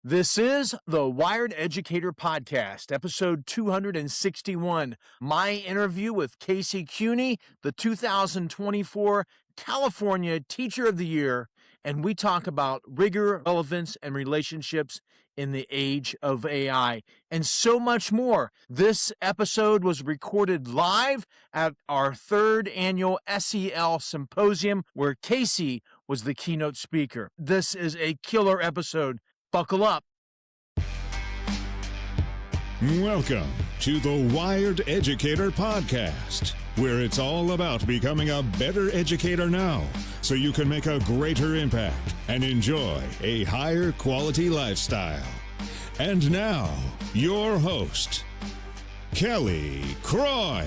This is the Wired Educator Podcast, episode 261. My interview with Casey Cuny, the 2024 California Teacher of the Year, and we talk about rigor, relevance, and relationships in the age of AI, and so much more. This episode was recorded live at our third annual SEL Symposium, where Casey was the keynote speaker. This is a killer episode. Buckle up. Welcome to the Wired Educator Podcast, where it's all about becoming a better educator now so you can make a greater impact and enjoy a higher quality lifestyle. And now, your host, Kelly Croy.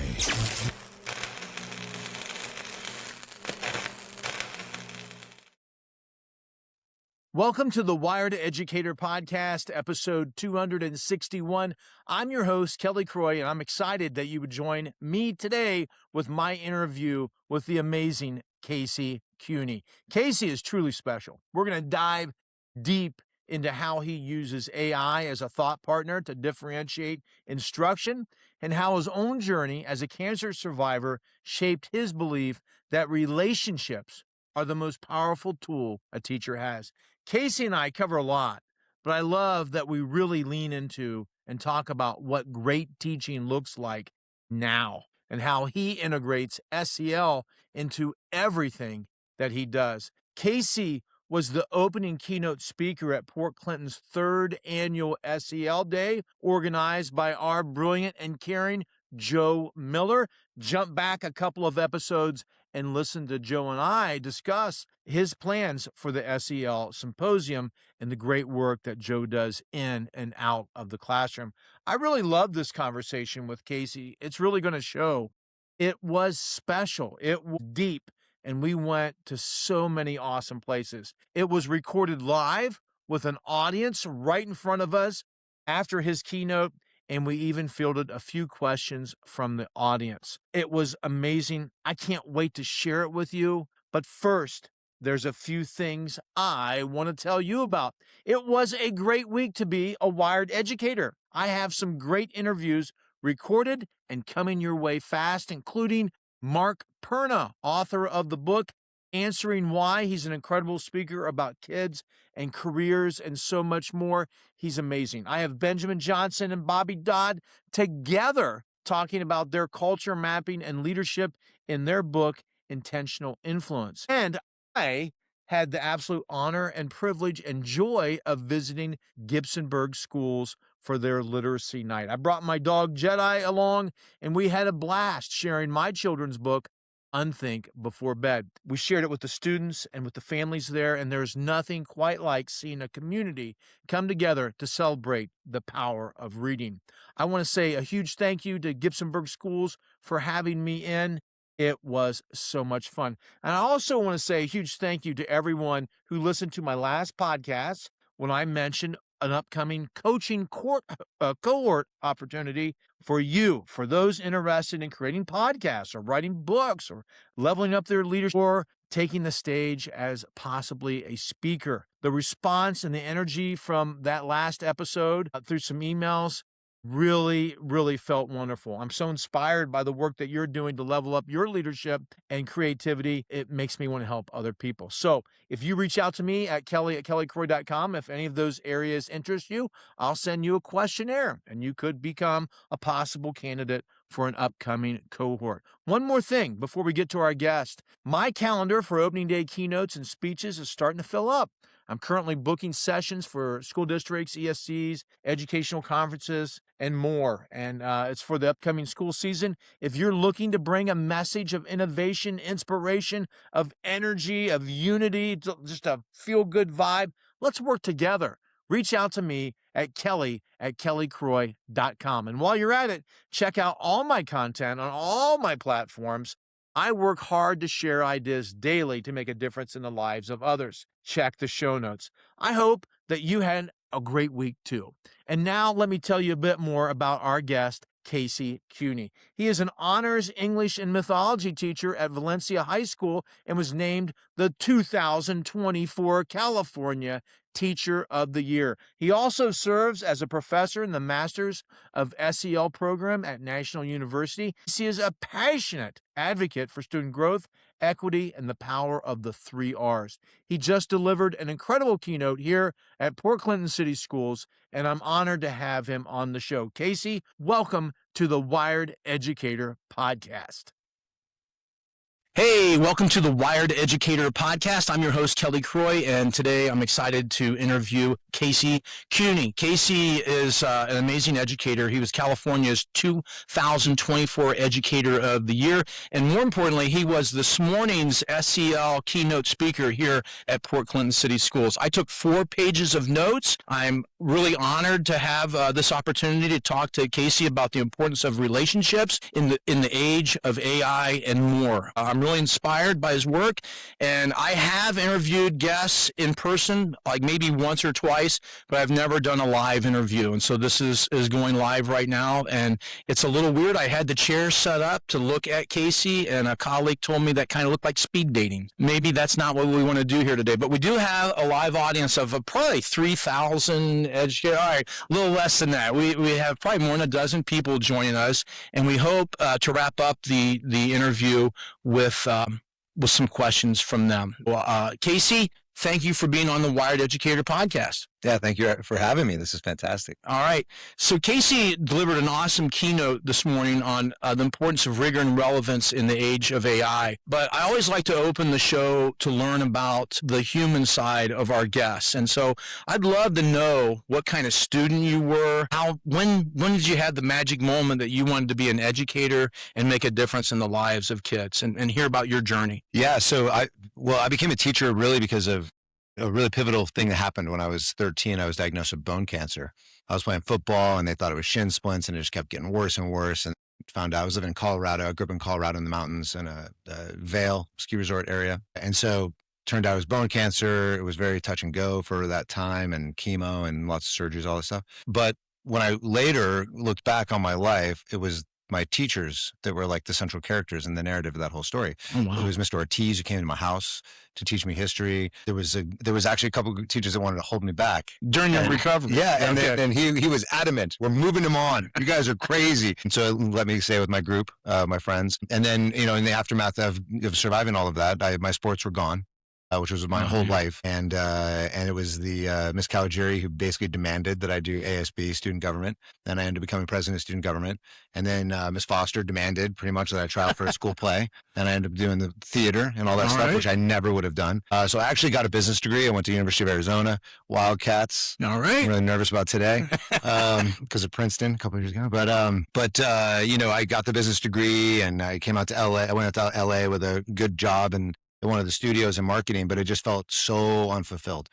Welcome to the Wired Educator Podcast, episode 261. I'm your host, Kelly Croy, and I'm excited that you would join me today with my interview with the amazing Casey Cuny. Casey is truly special. We're going to dive deep into how he uses AI as a thought partner to differentiate instruction and how his own journey as a cancer survivor shaped his belief that relationships are the most powerful tool a teacher has. Casey and I cover a lot, but I love that we really lean into and talk about what great teaching looks like now and how he integrates SEL into everything that he does. Casey was the opening keynote speaker at Port Clinton's third annual SEL Day, organized by our brilliant and caring Joe Miller. Jump back a couple of episodes and listen to Joe and I discuss his plans for the SEL Symposium and the great work that Joe does in and out of the classroom. I really love this conversation with Casey. It's really going to show. It was special. It was deep. And we went to so many awesome places. It was recorded live with an audience right in front of us after his keynote, and we even fielded a few questions from the audience. It was amazing. I can't wait to share it with you. But first, there's a few things I want to tell you about. It was a great week to be a Wired Educator. I have some great interviews recorded and coming your way fast, including Mark Perna, author of the book Answering Why. He's an incredible speaker about kids and careers and so much more. He's amazing. I have Benjamin Johnson and Bobby Dodd together talking about their culture mapping and leadership in their book, Intentional Influence. And I had the absolute honor and privilege and joy of visiting Gibsonburg schools for their literacy night. I brought my dog Jedi along, and we had a blast sharing my children's book, Unthink Before Bed. We shared it with the students and with the families there, and there's nothing quite like seeing a community come together to celebrate the power of reading. I want to say a huge thank you to Gibsonburg Schools for having me in. It was so much fun. And I also want to say a huge thank you to everyone who listened to my last podcast when I mentioned an upcoming coaching cohort opportunity for you, for those interested in creating podcasts or writing books or leveling up their leadership or taking the stage as possibly a speaker. The response and the energy from that last episode through some emails really felt wonderful. I'm so inspired by the work that you're doing to level up your leadership and creativity. It makes me want to help other people. So if you reach out to me at kelly@kellycroy.com, if any of those areas interest you, I'll send you a questionnaire and you could become a possible candidate for an upcoming cohort. One more thing before we get to our guest. My calendar for opening day keynotes and speeches is starting to fill up. I'm currently booking sessions for school districts, ESCs, educational conferences, and more. And it's for the upcoming school season. If you're looking to bring a message of innovation, inspiration, of energy, of unity, just a feel-good vibe, let's work together. Reach out to me at kelly@kellycroy.com. And while you're at it, check out all my content on all my platforms. I work hard to share ideas daily to make a difference in the lives of others. Check the show notes. I hope that you had a great week too. And now let me tell you a bit more about our guest, Casey Cuny. He is an honors English and mythology teacher at Valencia High School and was named the 2024 California Teacher of the Year. He also serves as a professor in the Masters of SEL program at National University. He is a passionate advocate for student growth, equity, and the power of the 3 R's. He just delivered an incredible keynote here at Port Clinton City Schools, and I'm honored to have him on the show. Casey, welcome to the Wired Educator Podcast. Hey, welcome to the Wired Educator Podcast. I'm your host, Croy, and today I'm excited to interview Casey Cuny. Casey is an amazing educator. He was California's 2024 Educator of the Year, and more importantly, he was this morning's SEL keynote speaker here at Port Clinton City Schools. I took 4 pages of notes. I'm really honored to have this opportunity to talk to Casey about the importance of relationships in the age of AI and more. I'm really inspired by his work, and I have interviewed guests in person, like maybe once or twice, but I've never done a live interview, and so this is going live right now, and it's a little weird. I had the chair set up to look at Casey, and a colleague told me that kind of looked like speed dating. Maybe that's not what we want to do here today, but we do have a live audience of probably 3,000 educators. All right, a little less than that. We have probably more than a dozen people joining us, and we hope to wrap up the interview with some questions from them. Well, Casey, thank you for being on the Wired Educator Podcast. Yeah, thank you for having me. This is fantastic. All right. So Casey delivered an awesome keynote this morning on the importance of rigor and relevance in the age of AI. But I always like to open the show to learn about the human side of our guests. And so I'd love to know what kind of student you were. When did you have the magic moment that you wanted to be an educator and make a difference in the lives of kids, and hear about your journey? Yeah, so I became a teacher really because of a really pivotal thing that happened when I was 13. I was diagnosed with bone cancer. I was playing football and they thought it was shin splints, and it just kept getting worse and worse. And found out I was living in Colorado. I grew up in Colorado in the mountains in a Vail ski resort area. And so turned out it was bone cancer. It was very touch and go for that time, and chemo and lots of surgeries, all this stuff. But when I later looked back on my life, it was my teachers that were like the central characters in the narrative of that whole story. Oh, wow. It was Mr. Ortiz who came to my house to teach me history. There was actually a couple of teachers that wanted to hold me back During your recovery? Yeah, and he was adamant. We're moving him on. You guys are crazy. And so let me stay with my group, my friends. And then, in the aftermath of surviving all of that, my sports were gone. Which was my whole life. And it was the Miss Caligieri who basically demanded that I do ASB, student government. Then I ended up becoming president of student government. And then Miss Foster demanded pretty much that I try out for a school play. Then I ended up doing the theater and all that stuff, which I never would have done. So I actually got a business degree. I went to University of Arizona, Wildcats. All right. I'm really nervous about today because of Princeton a couple of years ago. But I got the business degree and I came out to LA. I went out to LA with a good job and one of the studios in marketing, but it just felt so unfulfilled.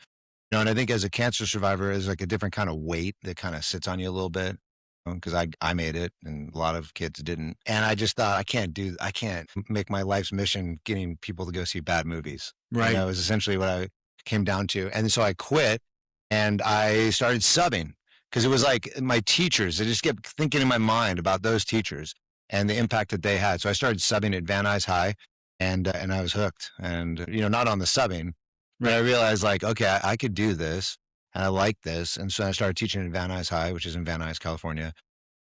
And I think as a cancer survivor, there's like a different kind of weight that kind of sits on you a little bit, because I made it and a lot of kids didn't. And I just thought, I can't make my life's mission getting people to go see bad movies. Right. That was essentially what I came down to. And so I quit and I started subbing, because it was like my teachers, I just kept thinking in my mind about those teachers and the impact that they had. So I started subbing at Van Nuys High. And I was hooked, and not on the subbing, but I realized like, okay, I could do this, and I like this, and so I started teaching at Van Nuys High, which is in Van Nuys, California,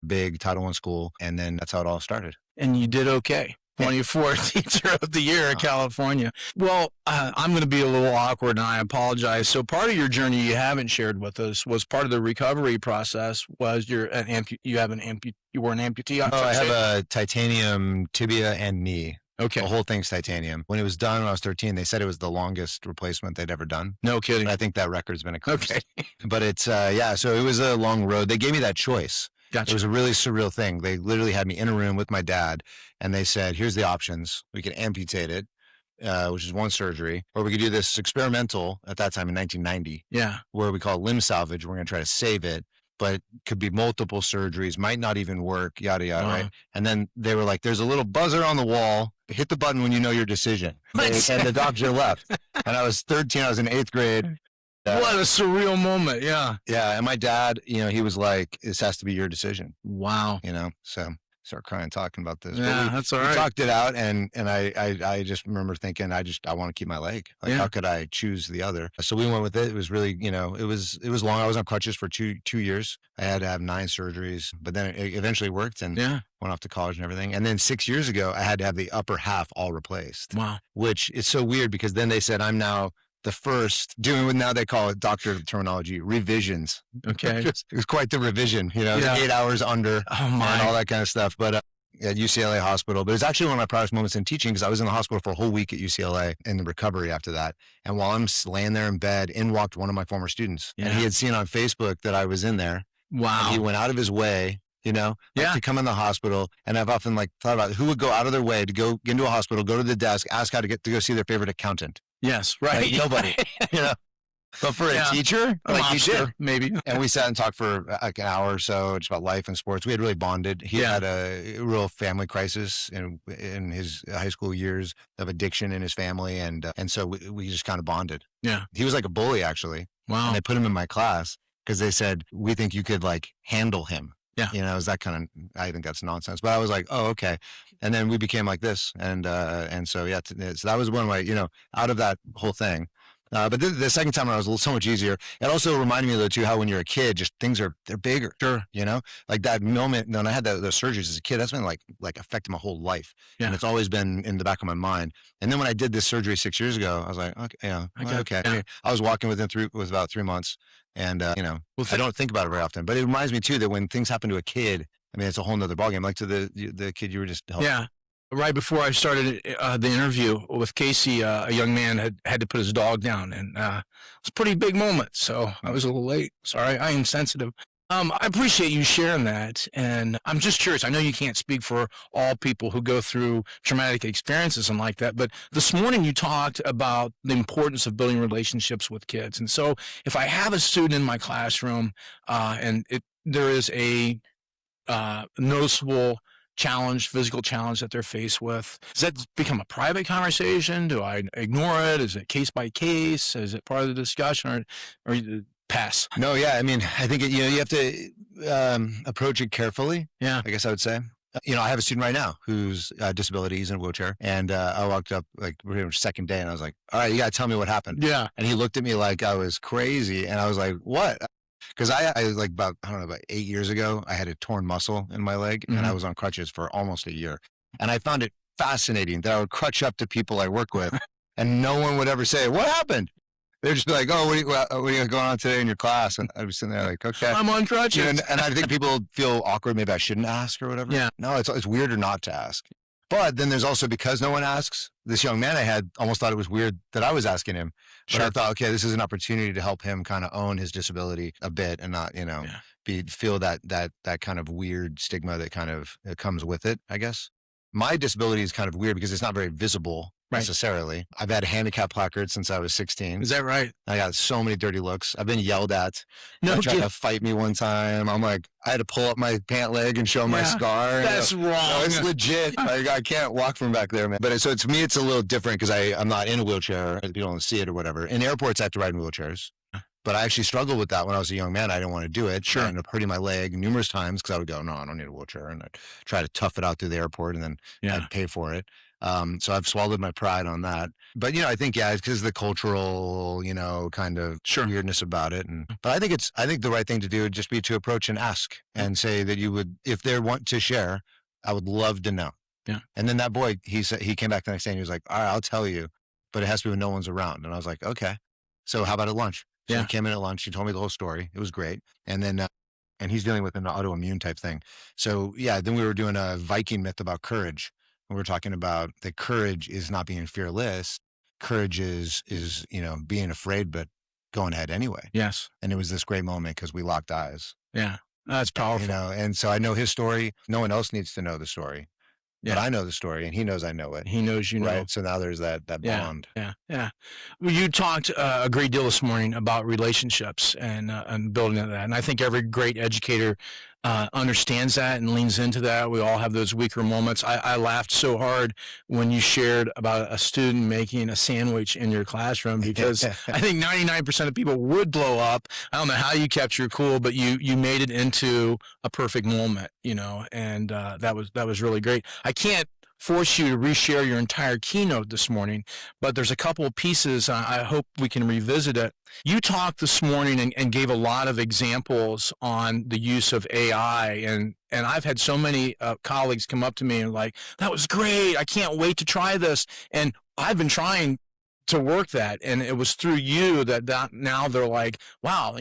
big Title I school, and then that's how it all started. And you did okay. 24th Teacher of the Year in California. Well, I'm going to be a little awkward, and I apologize. So part of your journey you haven't shared with us was part of the recovery process was you were an amputee. I have a titanium tibia and knee. Okay. The whole thing's titanium. When it was done when I was 13, they said it was the longest replacement they'd ever done. No kidding. And I think that record's been eclipsed. Okay. But it's, so it was a long road. They gave me that choice. Gotcha. It was a really surreal thing. They literally had me in a room with my dad, and they said, here's the options. We can amputate it, which is one surgery, or we could do this experimental at that time in 1990. Yeah. Where we call it limb salvage. We're going to try to save it, but it could be multiple surgeries, might not even work, yada, yada, right? And then they were like, there's a little buzzer on the wall. Hit the button when you know your decision. And the doctor left. And I was 13. I was in 8th grade. What a surreal moment. Yeah. Yeah. And my dad, he was like, this has to be your decision. Wow. So start crying talking about this. Yeah, that's all right. We talked it out, and I just remember thinking, I want to keep my leg. Like, how could I choose the other? So we went with it. It was really, it was long. I was on crutches for two years. I had to have 9 surgeries, but then it eventually worked, and went off to college and everything. And then 6 years ago, I had to have the upper half all replaced. Wow. Which is so weird, because then they said I'm now the first doing what now they call it, doctor terminology, revisions. Okay. It was quite the revision, 8 hours under and all that kind of stuff. But at UCLA hospital, but it's actually one of my proudest moments in teaching, because I was in the hospital for a whole week at UCLA in the recovery after that. And while I'm laying there in bed, in walked one of my former students, and he had seen on Facebook that I was in there. Wow. And he went out of his way, to come in the hospital. And I've often thought about who would go out of their way to go into a hospital, go to the desk, ask how to get to go see their favorite accountant. Yes, right. Nobody, But for a teacher, he did, maybe. And we sat and talked for like an hour or so, just about life and sports. We had really bonded. He had a real family crisis in his high school years of addiction in his family, and so we just kind of bonded. Yeah, he was like a bully, actually. Wow. And they put him in my class because they said, we think you could handle him. Yeah. It was that kind of, I think that's nonsense. But I was like, oh, okay. And then we became like this. And so, so that was one way, out of that whole thing. But the second time around was so much easier. It also reminded me, though, too, how when you're a kid, just they're bigger. Sure. Like that moment when I had those surgeries as a kid, that's been like affected my whole life. Yeah. And it's always been in the back of my mind. And then when I did this surgery 6 years ago, I was like, okay. Yeah. I was walking within about 3 months. And, I don't think about it very often. But it reminds me, too, that when things happen to a kid, I mean, it's a whole nother ballgame. Like to the kid you were just helping. Yeah. Right before I started the interview with Casey, a young man had to put his dog down, and it was a pretty big moment. So I was a little late. Sorry, I am sensitive. I appreciate you sharing that, and I'm just curious. I know you can't speak for all people who go through traumatic experiences and like that, but this morning you talked about the importance of building relationships with kids. And so if I have a student in my classroom and there is a noticeable physical challenge that they're faced with, does that become a private conversation? Do I ignore it? Is it case by case? Is it part of the discussion, or pass? No, yeah. I mean, I think you have to approach it carefully. Yeah, I guess I would say. I have a student right now whose disability is in a wheelchair, and I walked up pretty much second day, and I was like, "All right, you got to tell me what happened." Yeah, and he looked at me like I was crazy, and I was like, "What?" Because I about 8 years ago, I had a torn muscle in my leg, and I was on crutches for almost a year. And I found it fascinating that I would crutch up to people I work with, and no one would ever say, "What happened?" They'd just be like, "Oh, what are you going on today in your class?" And I'd be sitting there like, "Okay, I'm on crutches." And I think people feel awkward. Maybe I shouldn't ask or whatever. Yeah. No, it's weirder not to ask. But then there's also, because no one asks, this young man I had almost thought it was weird that I was asking him. But I thought, okay, this is an opportunity to help him kind of own his disability a bit and not, feel that kind of weird stigma that kind of comes with it, I guess. My disability is kind of weird because it's not very visible necessarily. I've had a handicap placard since I was 16. Is that right? I got so many dirty looks. I've been yelled at. They tried to fight me one time. I'm like, I had to pull up my pant leg and show my scar. That's wrong. No, it's legit. I can't walk from back there, man. But to me, it's a little different because I'm not in a wheelchair. People don't see it or whatever. In airports, I have to ride in wheelchairs. But I actually struggled with that when I was a young man. I didn't want to do it. Sure. I ended up hurting my leg numerous times because I would go, no, I don't need a wheelchair. And I'd try to tough it out through the airport, and then I'd pay for it. So I've swallowed my pride on that. But, I think, it's because of the cultural, kind of weirdness about it. But I think the right thing to do would just be to approach and ask and say that you would, if they want to share, I would love to know. Yeah. And then that boy, he came back the next day and he was like, all right, I'll tell you, but it has to be when no one's around. And I was like, okay, so how about at lunch? So he came in at lunch. He told me the whole story. It was great. And then, and he's dealing with an autoimmune type thing. So then we were doing a Viking myth about courage. And we were talking about that courage is not being fearless. Courage is being afraid, but going ahead anyway. Yes. And it was this great moment because we locked eyes. Yeah. That's powerful. And so I know his story. No one else needs to know the story. Yeah. But I know the story, and he knows I know it. He knows you know. Right. So now there's that bond. Yeah. Well, you talked a great deal this morning about relationships and building that. And I think every great educator understands that and leans into that. We all have those weaker moments. I laughed so hard when you shared about a student making a sandwich in your classroom, because I think 99% of people would blow up. I don't know how you kept your cool, but you made it into a perfect moment, and that was really great. I can't force you to reshare your entire keynote this morning, but there's a couple of pieces I hope we can revisit it. You talked this morning and gave a lot of examples on the use of AI, and I've had so many colleagues come up to me and like, that was great, I can't wait to try this. And I've been trying to work that, and it was through you that now they're like, wow,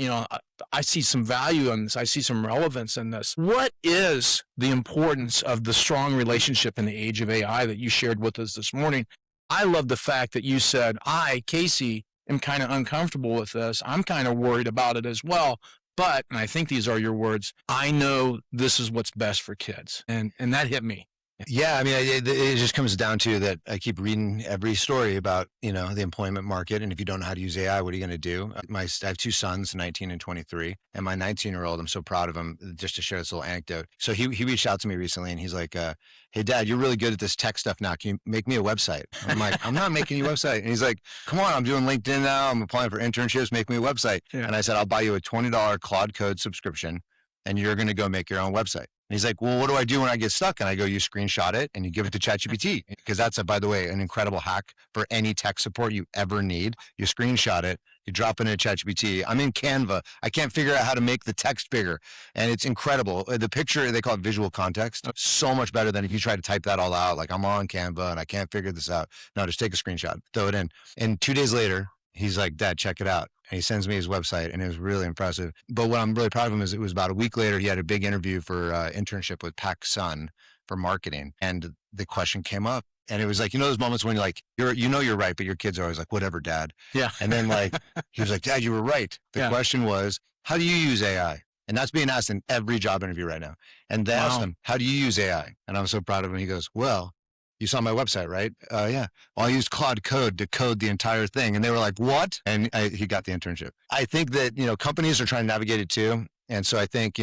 I see some value in this. I see some relevance in this. What is the importance of the strong relationship in the age of AI that you shared with us this morning? I love the fact that you said, Casey, am kind of uncomfortable with this. I'm kind of worried about it as well. But, and I think these are your words, I know this is what's best for kids. And that hit me. Yeah, I mean, it just comes down to that. I keep reading every story about, the employment market. And if you don't know how to use AI, what are you going to do? I have two sons, 19 and 23. And my 19-year-old, I'm so proud of him, just to share this little anecdote. So he reached out to me recently and he's like, hey, Dad, you're really good at this tech stuff now. Can you make me a website? I'm like, I'm not making you a website. And he's like, come on, I'm doing LinkedIn now. I'm applying for internships. Make me a website. Yeah. And I said, I'll buy you a $20 Claude Code subscription and you're going to go make your own website. And he's like, well, what do I do when I get stuck? And I go, you screenshot it and you give it to ChatGPT, because that's, by the way, an incredible hack for any tech support you ever need. You screenshot it, you drop it in ChatGPT. I'm in Canva. I can't figure out how to make the text bigger. And it's incredible. The picture, they call it visual context. So much better than if you try to type that all out. Like, I'm on Canva and I can't figure this out. No, just take a screenshot, throw it in. And 2 days later, he's like, Dad, check it out. And he sends me his website, and it was really impressive. But what I'm really proud of him is it was about a week later, he had a big interview for internship with Pac Sun for marketing. And the question came up, and it was like, those moments when you're like, you're right, but your kids are always like, whatever, Dad. Yeah. And then he was like, Dad, you were right. The question was, how do you use AI? And that's being asked in every job interview right now. And they asked him, how do you use AI? And I'm so proud of him. He goes, well, you saw my website, right? Yeah. Well, I used Claude Code to code the entire thing. And they were like, what? And he got the internship. I think that, companies are trying to navigate it too. And so I think,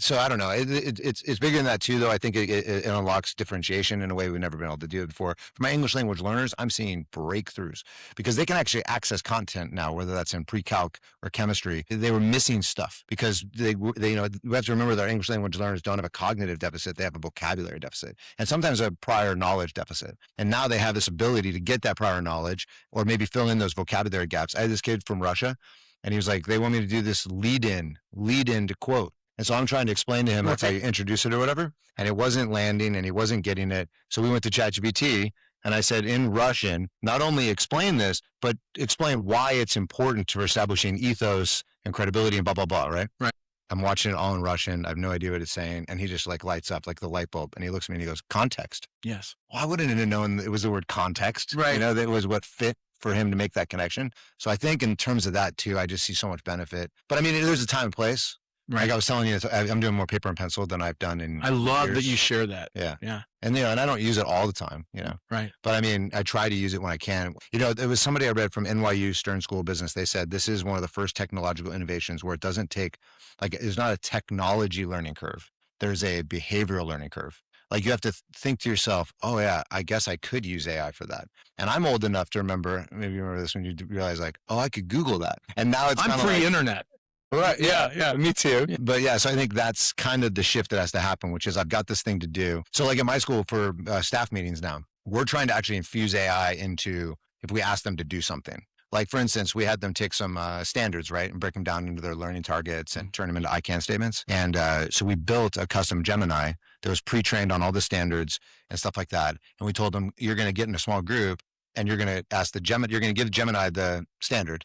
so I don't know. It's bigger than that too, though. I think it unlocks differentiation in a way we've never been able to do it before. For my English language learners, I'm seeing breakthroughs because they can actually access content now, whether that's in pre-calc or chemistry. They were missing stuff because they we have to remember that our English language learners don't have a cognitive deficit. They have a vocabulary deficit and sometimes a prior knowledge deficit. And now they have this ability to get that prior knowledge or maybe fill in those vocabulary gaps. I had this kid from Russia and he was like, they want me to do this lead in to quote. And so I'm trying to explain to him that's how you introduce it or whatever. And it wasn't landing and he wasn't getting it. So we went to ChatGPT and I said in Russian, not only explain this, but explain why it's important for establishing ethos and credibility and blah, blah, blah, right? Right. I'm watching it all in Russian. I have no idea what it's saying. And he just lights up like the light bulb. And he looks at me and he goes, context. Yes. Why wouldn't it have known it was the word context? Right. That was what fit for him to make that connection. So I think in terms of that too, I just see so much benefit. But I mean, there's a time and place. Right. Like I was telling you, I'm doing more paper and pencil than I've done in I love years. That you share that. Yeah. Yeah. And, and I don't use it all the time, Right. But I mean, I try to use it when I can. There was somebody I read from NYU Stern School of Business. They said this is one of the first technological innovations where it doesn't take, it's not a technology learning curve. There's a behavioral learning curve. Like you have to think to yourself, oh yeah, I guess I could use AI for that. And I'm old enough to remember, maybe you remember this when you realize oh, I could Google that. And now it's I'm pre-internet. Right. Yeah. Me too. But yeah, so I think that's kind of the shift that has to happen, which is I've got this thing to do. So like at my school for staff meetings now, we're trying to actually infuse AI into if we ask them to do something. Like for instance, we had them take some standards, right, and break them down into their learning targets and turn them into I can statements. And so we built a custom Gemini that was pre-trained on all the standards and stuff like that. And we told them, you're going to get in a small group and you're going to ask the Gemini, you're going to give Gemini the standard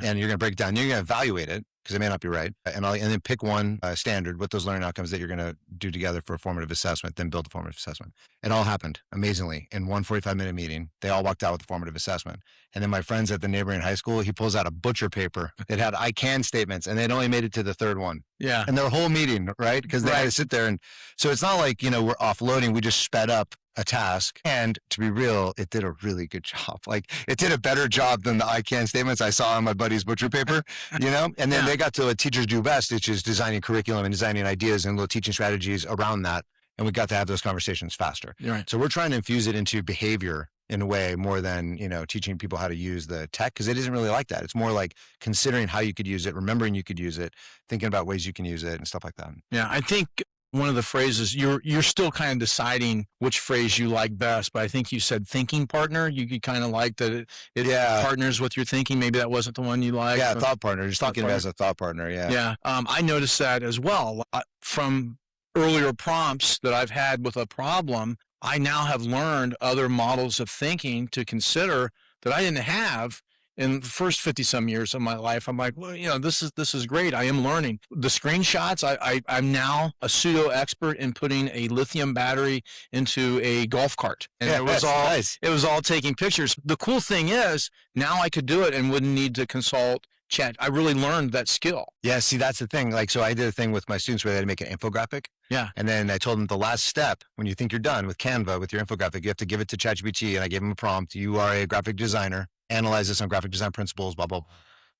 and you're going to break it down. You're going to evaluate it, because it may not be right. And then pick one standard with those learning outcomes that you're going to do together for a formative assessment, then build a formative assessment. It all happened amazingly in one 45-minute meeting. They all walked out with a formative assessment. And then my friends at the neighboring high school, he pulls out a butcher paper. It had I can statements, and they'd only made it to the third one. Yeah. And their whole meeting, right? Because they had to sit there. And so it's not like, we're offloading. We just sped up a task. And to be real, it did a really good job. Like it did a better job than the I can statements I saw on my buddy's butcher paper, you know? And then they got to what teachers do best, which is designing curriculum and designing ideas and little teaching strategies around that. And we got to have those conversations faster. Right. So we're trying to infuse it into behavior in a way more than, teaching people how to use the tech, because it isn't really like that. It's more like considering how you could use it, remembering you could use it, thinking about ways you can use it and stuff like that. Yeah, I think one of the phrases, you're still kind of deciding which phrase you like best, but I think you said thinking partner. You kind of like that it partners with your thinking. Maybe that wasn't the one you liked. Yeah, thought partner. Just thinking as a thought partner. Yeah. Yeah. I noticed that as well. From earlier prompts that I've had with a problem, I now have learned other models of thinking to consider that I didn't have in the first 50 some years of my life. I'm like, well, this is great. I am learning the screenshots. I'm now a pseudo expert in putting a lithium battery into a golf cart. And it was all nice. It was all taking pictures. The cool thing is now I could do it and wouldn't need to consult chat. I really learned that skill. Yeah. See, that's the thing. Like, so I did a thing with my students where they had to make an infographic. Yeah. And then I told them the last step, when you think you're done with Canva, with your infographic, you have to give it to ChatGPT. And I gave them a prompt. You are a graphic designer. Analyze this on graphic design principles, blah, blah.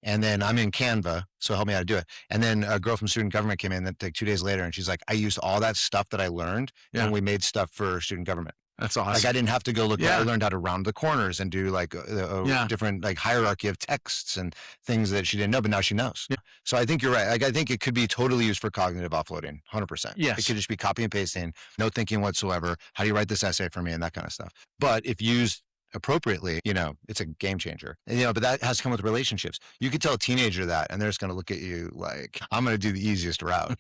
And then I'm in Canva, so help me how to do it. And then a girl from student government came in like 2 days later, and she's like, I used all that stuff that I learned, and we made stuff for student government. That's awesome. Like I didn't have to go look. I learned how to round the corners and do like a different like hierarchy of texts and things that she didn't know, but now she knows. Yeah. So I think you're right. Like I think it could be totally used for cognitive offloading, 100%. Yes. It could just be copy and pasting, no thinking whatsoever. How do you write this essay for me and that kind of stuff. But if used appropriately, it's a game changer. And, but that has to come with relationships. You could tell a teenager that, and they're just going to look at you like, I'm going to do the easiest route,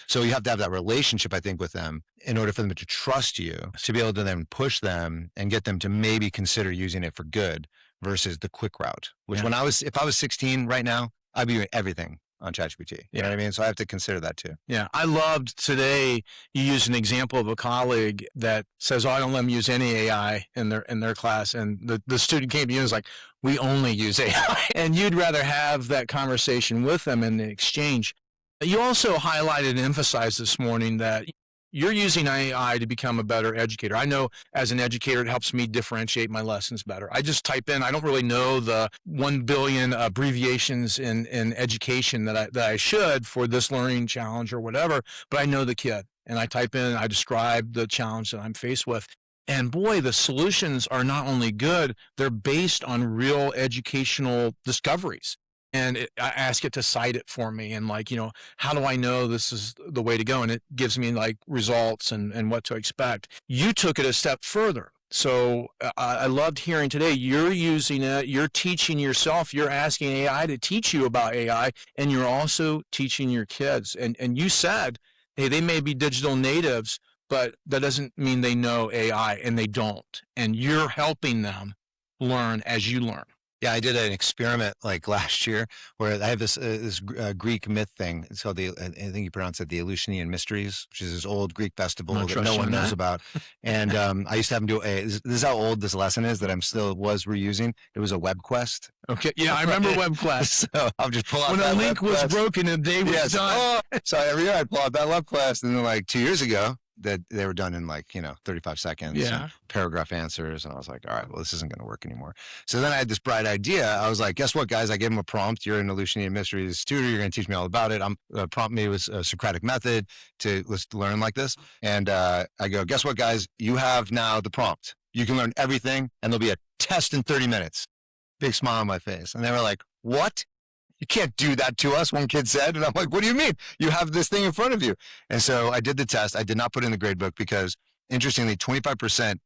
So you have to have that relationship, I think, with them in order for them to trust you, to be able to then push them and get them to maybe consider using it for good versus the quick route, which if I was 16 right now, I'd be doing everything on ChatGPT. You know what I mean? So I have to consider that too. Yeah. I loved today you used an example of a colleague that says, I don't let them use any AI in their class. And the student came to you and was like, we only use AI. And you'd rather have that conversation with them in the exchange. You also highlighted and emphasized this morning that you're using AI to become a better educator. I know as an educator, it helps me differentiate my lessons better. I just type in, I don't really know the 1 billion abbreviations in education that I should for this learning challenge or whatever, but I know the kid. And I type in, I describe the challenge that I'm faced with. And boy, the solutions are not only good, they're based on real educational discoveries. And I ask it to cite it for me and how do I know this is the way to go? And it gives me results and what to expect. You took it a step further. So I loved hearing today, you're using it, you're teaching yourself, you're asking AI to teach you about AI, and you're also teaching your kids. And you said, hey, they may be digital natives, but that doesn't mean they know AI, and they don't. And you're helping them learn as you learn. Yeah, I did an experiment like last year where I have this Greek myth thing. It's called I think you pronounce it the Eleusinian Mysteries, which is this old Greek festival that no one knows about. And I used to have them do this is how old this lesson is that I'm still reusing. It was a web quest. Okay, yeah, I remember web quest. So I'll just pull out when that the link was broken and they were done. So every year I'd pull out that web quest, and then 2 years ago, that they were done in 35 seconds, paragraph answers. And I was like, all right, well, this isn't going to work anymore. So then I had this bright idea. I was like, guess what, guys? I gave them a prompt. You're an Eleusinian Mysteries tutor. You're going to teach me all about it. Prompt me with a Socratic method let's learn like this. And I go, guess what, guys? You have now the prompt. You can learn everything, and there'll be a test in 30 minutes. Big smile on my face. And they were like, what? You can't do that to us, one kid said. And I'm like, what do you mean? You have this thing in front of you. And so I did the test. I did not put it in the gradebook because, interestingly, 25%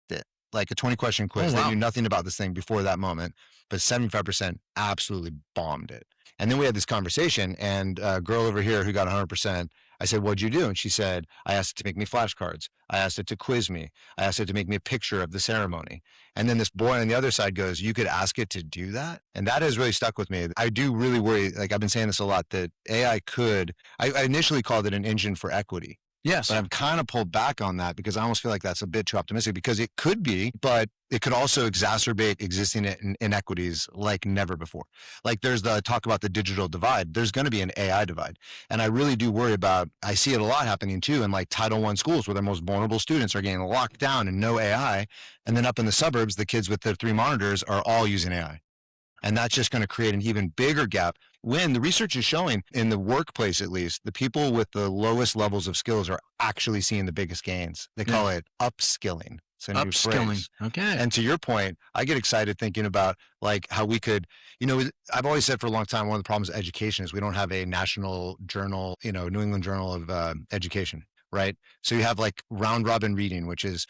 did, like a 20-question quiz. They knew nothing about this thing before that moment, but 75% absolutely bombed it. And then we had this conversation, and a girl over here who got 100%, I said, what'd you do? And she said, I asked it to make me flashcards. I asked it to quiz me. I asked it to make me a picture of the ceremony. And then this boy on the other side goes, you could ask it to do that? And that has really stuck with me. I do really worry, I've been saying this a lot, that AI I initially called it an engine for equity. Yes. But I'm kind of pulled back on that because I almost feel like that's a bit too optimistic, because it could be, but it could also exacerbate existing inequities like never before. Like there's the talk about the digital divide. There's going to be an AI divide. And I really do worry about, I see it a lot happening too in like Title I schools where the most vulnerable students are getting locked down and no AI. And then up in the suburbs, the kids with the 3 monitors are all using AI. And that's just going to create an even bigger gap, when the research is showing, in the workplace at least, the people with the lowest levels of skills are actually seeing the biggest gains. They call it upskilling. It's a new phrase. Okay. And to your point, I get excited thinking about like how we could, I've always said for a long time, one of the problems with education is we don't have a national journal, New England Journal of Education, right? So you have like round robin reading, which is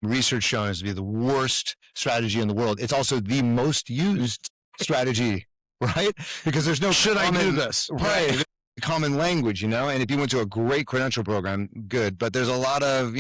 research showing us to be the worst strategy in the world. It's also the most used strategy, right? Because there's no should I do this? Right. Common language, and if you went to a great credential program, good. But there's a lot of,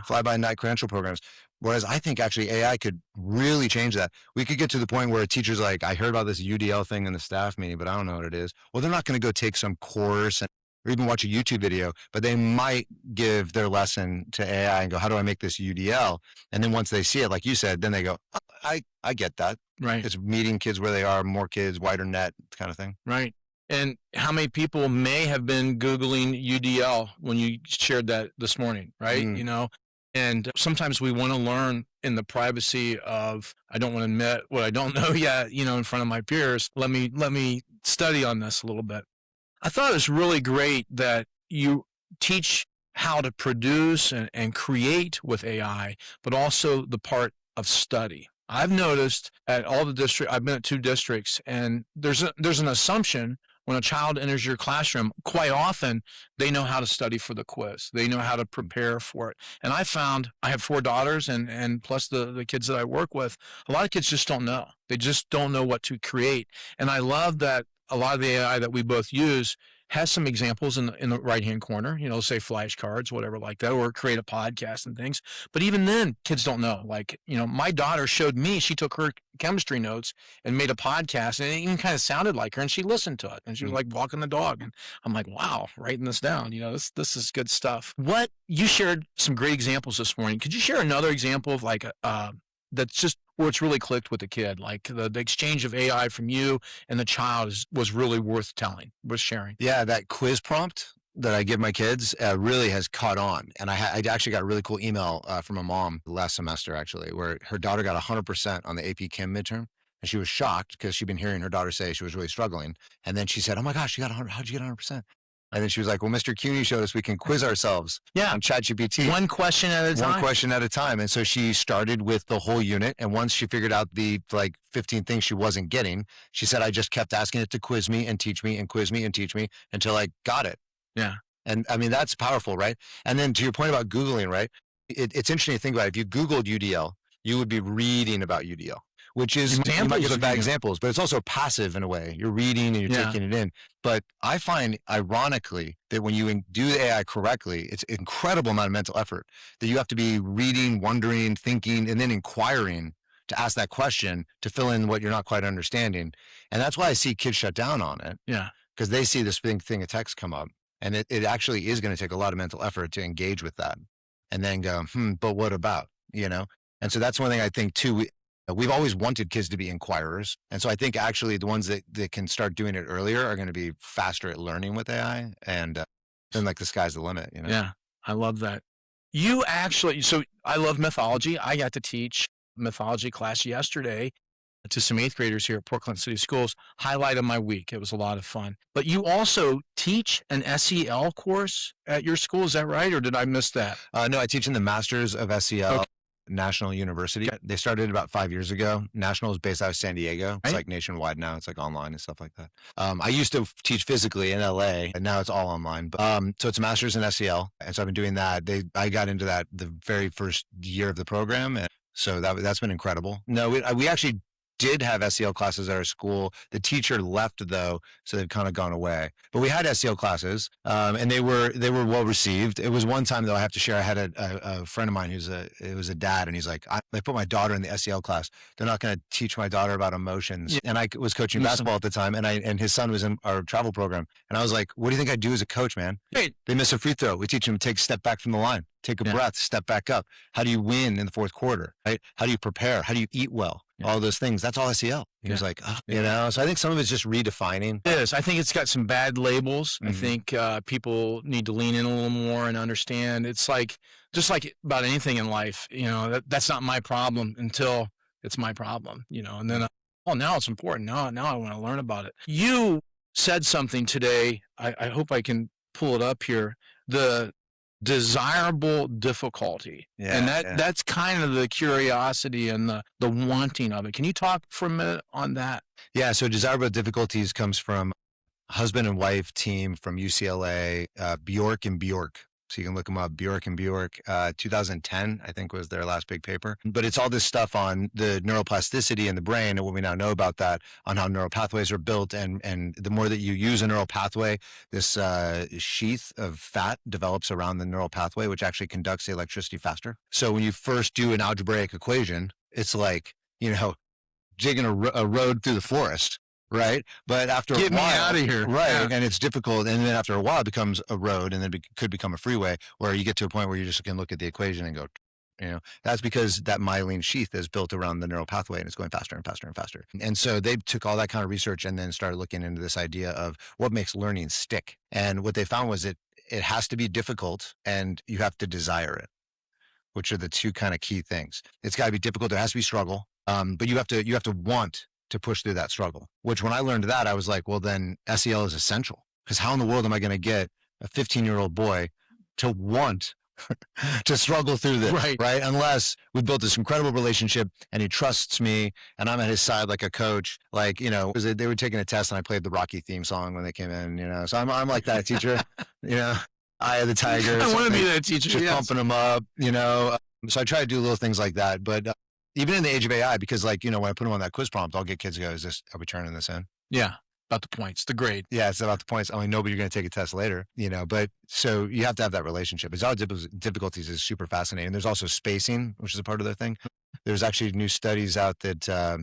fly-by-night credential programs. Whereas I think actually AI could really change that. We could get to the point where a teacher's like, I heard about this UDL thing in the staff meeting, but I don't know what it is. Well, they're not going to go take some course or even watch a YouTube video, but they might give their lesson to AI and go, how do I make this UDL? And then once they see it, like you said, then they go, oh, I get that. Right. It's meeting kids where they are, more kids, wider net kind of thing. Right. And how many people may have been Googling UDL when you shared that this morning, right? And sometimes we want to learn in the privacy of, I don't want to admit what I don't know yet, in front of my peers. Let me study on this a little bit. I thought it was really great that you teach how to produce and create with AI, but also the part of study. I've noticed at all the districts, I've been at 2 districts, and there's an assumption when a child enters your classroom, quite often they know how to study for the quiz. They know how to prepare for it. And I found, I have 4 daughters and plus the kids that I work with, a lot of kids just don't know. They just don't know what to create. And I love that a lot of the AI that we both use has some examples in the right-hand corner, say flashcards, whatever like that, or create a podcast and things. But even then, kids don't know. Like, my daughter showed me, she took her chemistry notes and made a podcast, and it even kind of sounded like her, and she listened to it, and she was like walking the dog. And I'm like, wow, writing this down, this is good stuff. You shared some great examples this morning. Could you share another example of like, that's just where it's really clicked with the kid, like the exchange of AI from you and the child was really worth sharing? Yeah, that quiz prompt that I give my kids really has caught on. And I actually got a really cool email from a mom last semester, actually, where her daughter got 100% on the AP Chem midterm. And she was shocked because she'd been hearing her daughter say she was really struggling. And then she said, oh my gosh, you got 100. How'd you get 100%? And then she was like, well, Mr. Cuny showed us we can quiz ourselves on ChatGPT. One question at a time. One question at a time. And so she started with the whole unit. And once she figured out the 15 things she wasn't getting, she said, I just kept asking it to quiz me and teach me and quiz me and teach me until I got it. Yeah. And I mean, that's powerful, right? And then to your point about Googling, right? It's interesting to think about. If you Googled UDL, you would be reading about UDL. Which is, you might give bad examples, but it's also passive in a way. You're reading and you're taking it in. But I find, ironically, that when you do the AI correctly, it's an incredible amount of mental effort that you have to be reading, wondering, thinking, and then inquiring to ask that question to fill in what you're not quite understanding. And that's why I see kids shut down on it. Yeah. Because they see this thing of text come up. And it actually is going to take a lot of mental effort to engage with that. And then go, but what about, And so that's one thing I think, too. We've always wanted kids to be inquirers. And so I think actually the ones that can start doing it earlier are going to be faster at learning with AI. And then the sky's the limit, Yeah, I love that. You actually, so I love mythology. I got to teach mythology class yesterday to some 8th graders here at Portland City Schools. Highlight of my week. It was a lot of fun. But you also teach an SEL course at your school. Is that right? Or did I miss that? No, I teach in the Masters of SEL. Okay. National University. They started about 5 years ago. National is based out of San Diego. It's like nationwide now. It's like online and stuff like that. I used to teach physically in LA, and now it's all online. But so it's a master's in SEL, and so I've been doing that. I got into that the very first year of the program, and so that's been incredible. No, we actually did have SEL classes at our school. The teacher left though, so they've kind of gone away. But we had SEL classes, and they were well received. It was one time though I have to share. I had a friend of mine it was a dad, and he's like, I put my daughter in the SEL class. They're not going to teach my daughter about emotions. Yeah. And I was coaching basketball at the time, and his son was in our travel program, and I was like, what do you think I do as a coach, man? Hey, they miss a free throw. We teach them to take a step back from the line, take a breath, step back up. How do you win in the fourth quarter? Right? How do you prepare? How do you eat well? Yeah. All those things. That's all SEL. He was like, oh, you know, so I think some of it's just redefining. It is. I think it's got some bad labels. I think people need to lean in a little more and understand. It's like, just like about anything in life, you know, that's not my problem until it's my problem, you know, and then, now it's important. Now I want to learn about it. You said something today. I hope I can pull it up here. The desirable difficulty. Yeah, and that's kind of the curiosity and the wanting of it. Can you talk for a minute on that? Yeah, so desirable difficulties comes from husband and wife team from UCLA, Bjork and Bjork. So you can look them up, Bjork and Bjork, 2010, I think was their last big paper. But it's all this stuff on the neuroplasticity in the brain and what we now know about that, on how neural pathways are built. And the more that you use a neural pathway, this sheath of fat develops around the neural pathway, which actually conducts the electricity faster. So when you first do an algebraic equation, it's like, you know, digging a road through the forest. Right. But after a while, get me out of here. Right. Yeah. And it's difficult. And then after a while, it becomes a road, and then could become a freeway, where you get to a point where you just can look at the equation and go, you know, that's because that myelin sheath is built around the neural pathway, and it's going faster and faster and faster. And so they took all that kind of research and then started looking into this idea of what makes learning stick. And what they found was it has to be difficult, and you have to desire it, which are the two kind of key things. It's got to be difficult. There has to be struggle. But you have to want to push through that struggle, which when I learned that, I was like, well, then SEL is essential, because how in the world am I going to get a 15-year-old boy to want to struggle through this, right? Unless we built this incredible relationship and he trusts me and I'm at his side like a coach, like, you know, because they were taking a test and I played the Rocky theme song when they came in, you know, so I'm like that teacher, you know, Eye of the Tiger. I want to be that teacher. Just pumping them up, you know. So I try to do little things like that, but even in the age of AI, because like, you know, when I put them on that quiz prompt, I'll get kids to go, are we turning this in? Yeah. About the points, the grade. Yeah. It's about the points. I mean, you're going to take a test later, you know, but so you have to have that relationship. It's all difficulties is super fascinating. There's also spacing, which is a part of their thing. There's actually new studies out that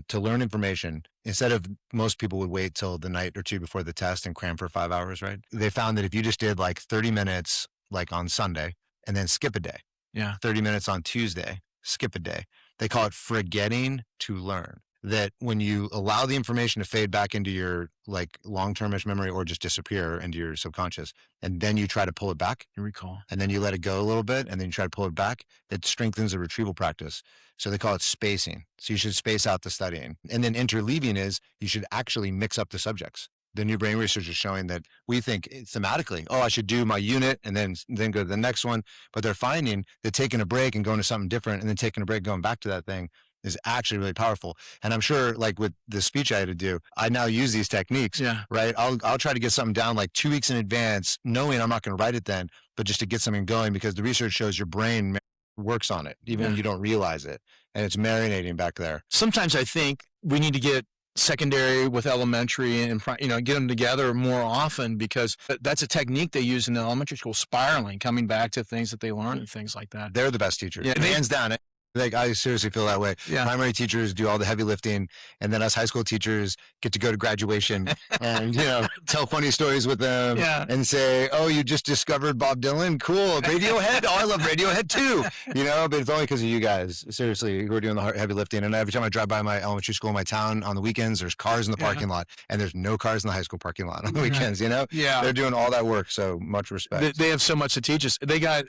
to learn information, instead of most people would wait till the night or two before the test and cram for 5 hours, right? They found that if you just did like 30 minutes, like on Sunday, and then skip a day. Yeah. 30 minutes on Tuesday, skip a day. They call it forgetting to learn. That when you allow the information to fade back into your like long-termish memory or just disappear into your subconscious, and then you try to pull it back, you recall, and then you let it go a little bit, and then you try to pull it back, that strengthens the retrieval practice. So they call it spacing. So you should space out the studying. And then interleaving is you should actually mix up the subjects. The new brain research is showing that we think thematically, I should do my unit and then go to the next one. But they're finding that taking a break and going to something different and then taking a break, going back to that thing is actually really powerful. And I'm sure like with the speech I had to do, I now use these techniques, right? I'll try to get something down like 2 weeks in advance, knowing I'm not going to write it then, but just to get something going, because the research shows your brain works on it, even when you don't realize it. And it's marinating back there. Sometimes I think we need to get secondary with elementary and, you know, get them together more often, because that's a technique they use in the elementary school, spiraling, coming back to things that they learn and things like that. They're the best teachers. Yeah, hands down. Like, I seriously feel that way. Yeah. Primary teachers do all the heavy lifting, and then us high school teachers get to go to graduation and, you know, tell funny stories with them and say, oh, you just discovered Bob Dylan? Cool. Radiohead? Oh, I love Radiohead too. You know, but it's only because of you guys, seriously, who are doing the heavy lifting. And every time I drive by my elementary school in my town on the weekends, there's cars in the parking lot, and there's no cars in the high school parking lot on the weekends, you know? Yeah. They're doing all that work. So much respect. They have so much to teach us. They got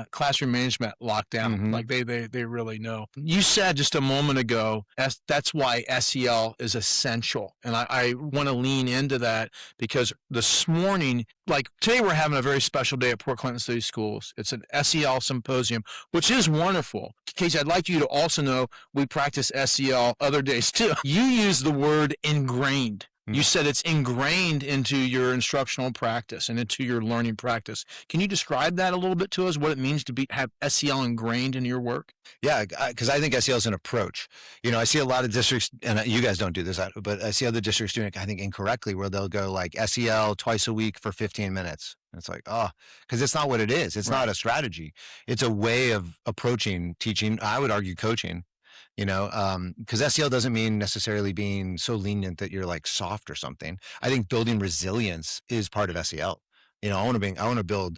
classroom management locked down. Mm-hmm. Like they really know. You said just a moment ago, that's why SEL is essential. And I want to lean into that, because this morning, like today, we're having a very special day at Port Clinton City Schools. It's an SEL Symposium, which is wonderful. Casey, I'd like you to also know we practice SEL other days too. You use the word ingrained. You said it's ingrained into your instructional practice and into your learning practice. Can you describe that a little bit to us, what it means to have SEL ingrained in your work? Yeah, because I think SEL is an approach. I see a lot of districts, and you guys don't do this, but I see other districts doing it, I think, incorrectly, where they'll go like SEL twice a week for 15 minutes. And it's like, because it's not what it is. It's not a strategy. It's a way of approaching teaching. I would argue coaching. Because SEL doesn't mean necessarily being so lenient that you're like soft or something. I think building resilience is part of SEL. I want to build,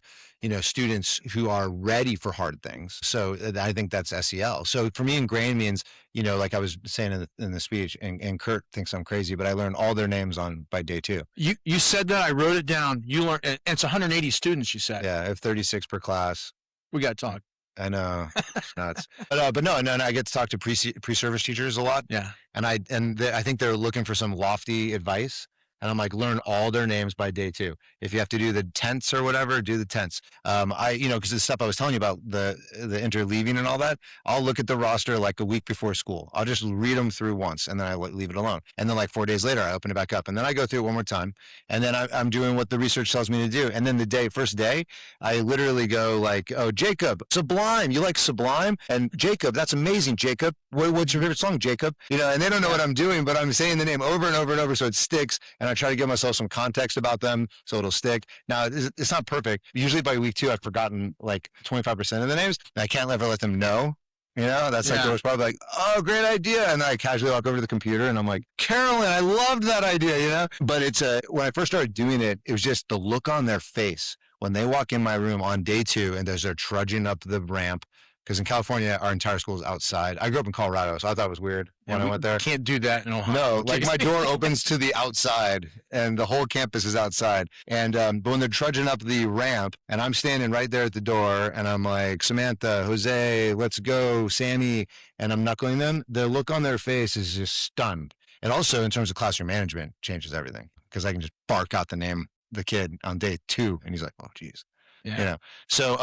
students who are ready for hard things. So I think that's SEL. So for me, ingrained means, like I was saying in the speech, and Kurt thinks I'm crazy, but I learned all their names by day 2. You said that, I wrote it down. You learned, and it's 180 students, you said. Yeah, I have 36 per class. We got to talk. I know, it's nuts. But no, I get to talk to pre-service teachers a lot. Yeah. And I think they're looking for some lofty advice. And I'm like, learn all their names by day 2. If you have to do the tenths or whatever, do the tenths. Because the stuff I was telling you about, the interleaving and all that, I'll look at the roster like a week before school. I'll just read them through once, and then I leave it alone. And then like 4 days later, I open it back up, and then I go through it one more time. And then I'm doing what the research tells me to do. And then first day, I literally go like, oh, Jacob, Sublime. You like Sublime? And Jacob, that's amazing, Jacob. What's your favorite song, Jacob? And they don't know what I'm doing, but I'm saying the name over and over and over, so it sticks. And I try to give myself some context about them so it'll stick. Now, it's not perfect. Usually by week 2, I've forgotten like 25% of the names, and I can't ever let them know. That's like, there was probably like, oh, great idea. And then I casually walk over to the computer and I'm like, Carolyn, I loved that idea, But when I first started doing it, it was just the look on their face when they walk in my room on day 2 and they're trudging up the ramp. Because in California, our entire school is outside. I grew up in Colorado, so I thought it was weird when I went there. Can't do that in Ohio. No, like my door opens to the outside, and the whole campus is outside. And but when they're trudging up the ramp, and I'm standing right there at the door, and I'm like, Samantha, Jose, let's go, Sammy, and I'm knuckling them, the look on their face is just stunned. And also, in terms of classroom management, changes everything. Because I can just bark out the name, the kid, on day 2, and he's like, oh, geez. Yeah. So...